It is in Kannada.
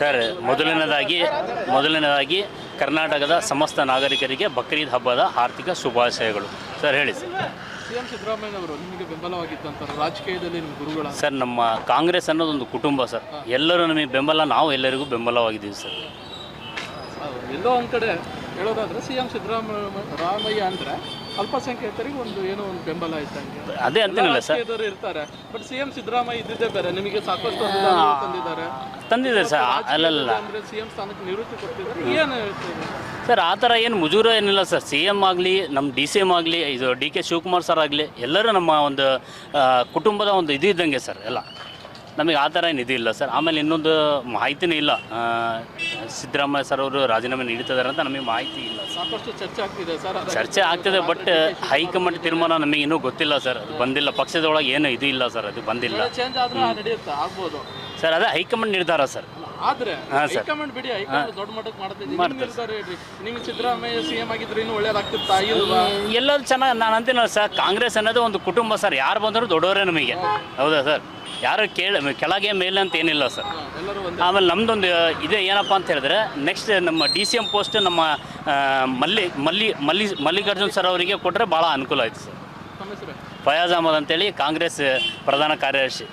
ಸರ್, ಮೊದಲನೇದಾಗಿ ಕರ್ನಾಟಕದ ಸಮಸ್ತ ನಾಗರಿಕರಿಗೆ ಬಕ್ರೀದ್ ಹಬ್ಬದ ಆರ್ಥಿಕ ಶುಭಾಶಯಗಳು. ಸರ್ ಹೇಳಿ ಸರ್. ಸಿಎಂ ಸಿದ್ದರಾಮಯ್ಯ ಅವರು ನಿಮಗೆ ಬೆಂಬಲವಾಗಿದ್ದಂಥ ರಾಜಕೀಯದಲ್ಲಿ ನಿಮ್ಮ ಗುರುಗಳ ಸರ್, ನಮ್ಮ ಕಾಂಗ್ರೆಸ್ ಅನ್ನೋದೊಂದು ಕುಟುಂಬ ಸರ್. ಎಲ್ಲರೂ ನಮಗೆ ಬೆಂಬಲ, ನಾವು ಎಲ್ಲರಿಗೂ ಬೆಂಬಲವಾಗಿದ್ದೀವಿ ಸರ್. ಎಲ್ಲೋ ಒಂದು ಕಡೆ ಹೇಳೋದಾದ್ರೆ ಸಿಎಂ ಸಿದ್ದರಾಮಯ್ಯ ಅಂದರೆ ಅಲ್ಪಸಂಖ್ಯಾತರಿಗೆ ಏನೋ ಒಂದು ಬೆಂಬಲ ಇದ್ದಂಗೆ ಅದೇ ಅಂತೀನಲ್ಲ ಸರ್, ಇರ್ತಾರೆ. ಬಟ್ ಸಿಎಂ ಸಿದ್ದರಾಮಯ್ಯ ಇದ್ದಿದ್ದೇ ಬೇರೆ, ನಿಮಗೆ ಸಾಕಷ್ಟು ತಂದಿದ್ದಾರೆ ಸರ್. ಅಲ್ಲಲ್ಲ ಅಂದರೆ ಸಿಎಂ ಸ್ಥಾನಕ್ಕೆ ನಿವೃತ್ತಿ ಕೊಡ್ತಿದ್ದಾರೆ. ಏನು ಹೇಳ್ತೀವಿ ಸರ್, ಆ ಥರ ಏನು ಮುಜುರ ಏನಿಲ್ಲ ಸರ್. ಸಿ ಎಮ್ ಆಗಲಿ, ನಮ್ಮ ಡಿ ಸಿ ಎಮ್ ಆಗಲಿ, ಇದು ಡಿ ಕೆ ಶಿವಕುಮಾರ್ ಸರ್ ಆಗಲಿ, ಎಲ್ಲರೂ ನಮ್ಮ ಒಂದು ಕುಟುಂಬದ ಒಂದು ಇದು ಇದ್ದಂಗೆ ಸರ್. ಎಲ್ಲ ನಮಗೆ ಆ ಥರ ಏನು ಇದಿಲ್ಲ ಸರ್. ಆಮೇಲೆ ಇನ್ನೊಂದು ಮಾಹಿತಿನೇ ಇಲ್ಲ, ಸಿದ್ದರಾಮಯ್ಯ ಸರ್ ಅವರು ರಾಜೀನಾಮೆ ನೀಡ್ತಿದ್ದಾರೆ ಅಂತ ನಮಗೆ ಮಾಹಿತಿ ಇಲ್ಲ. ಸಾಕಷ್ಟು ಚರ್ಚೆ ಆಗ್ತಿದೆ ಸರ್. ಚರ್ಚೆ ಆಗ್ತಿದೆ, ಬಟ್ ಹೈಕಮಾಂಡ್ ತೀರ್ಮಾನ ನಮಗೆ ಇನ್ನೂ ಗೊತ್ತಿಲ್ಲ ಸರ್. ಅದು ಬಂದಿಲ್ಲ, ಪಕ್ಷದೊಳಗೆ ಏನು ಇದು ಇಲ್ಲ ಸರ್, ಅದು ಬಂದಿಲ್ಲ. ಚೇಂಜ್ ಆದ್ರೆ ನಡೆಯುತ್ತೆ, ಆಗ್ಬೋದು ಸರ್. ಅದೇ ಹೈಕಮಾಂಡ್ ನಿರ್ಧಾರ ಸರ್. ಆದ್ರೆ ಹೈಕಮಾಂಡ್ ಬಿಡಿ, ಹೈಕಮಾಂಡ್ ದೊಡ್ಡ ಮಟ್ಟಕ್ಕೆ ಮಾಡ್ತಿದ್ದೀವಿ. ನಿಮ್ಗೆ ಸಿದ್ದರಾಮಯ್ಯ ಸಿಎಂ ಆಗಿದ್ರೆ ಇನ್ನೂ ಒಳ್ಳೇದಾಗ್ತಿತ್ತಾ? ಇಲ್ವಾ? ಎಲ್ಲರೂ ಚೆನ್ನಾಗಿ, ನಾನು ಅಂತೀನಲ್ಲ ಸರ್, ಕಾಂಗ್ರೆಸ್ ಅನ್ನೋದು ಒಂದು ಕುಟುಂಬ ಸರ್. ಯಾರು ಬಂದರೂ ದೊಡ್ಡವರೇ ನಮಗೆ, ಹೌದಾ ಸರ್? ಯಾರು ಕೆಳಗೆ ಮೇಲೆ ಅಂತ ಏನಿಲ್ಲ ಸರ್. ಆಮೇಲೆ ನಮ್ಮದೊಂದು ಇದೆ ಏನಪ್ಪ ಅಂತ ಹೇಳಿದ್ರೆ, ನೆಕ್ಸ್ಟ್ ನಮ್ಮ ಡಿ ಸಿ ಎಮ್ ಪೋಸ್ಟ್ ನಮ್ಮ ಮಲ್ಲಿಕಾರ್ಜುನ್ ಸರ್ ಅವರಿಗೆ ಕೊಟ್ಟರೆ ಭಾಳ ಅನುಕೂಲ ಆಯಿತು ಸರ್. ಫಯಾಜ್ ಅಹಮದ್ ಅಂತೇಳಿ ಕಾಂಗ್ರೆಸ್ ಪ್ರಧಾನ ಕಾರ್ಯದರ್ಶಿ.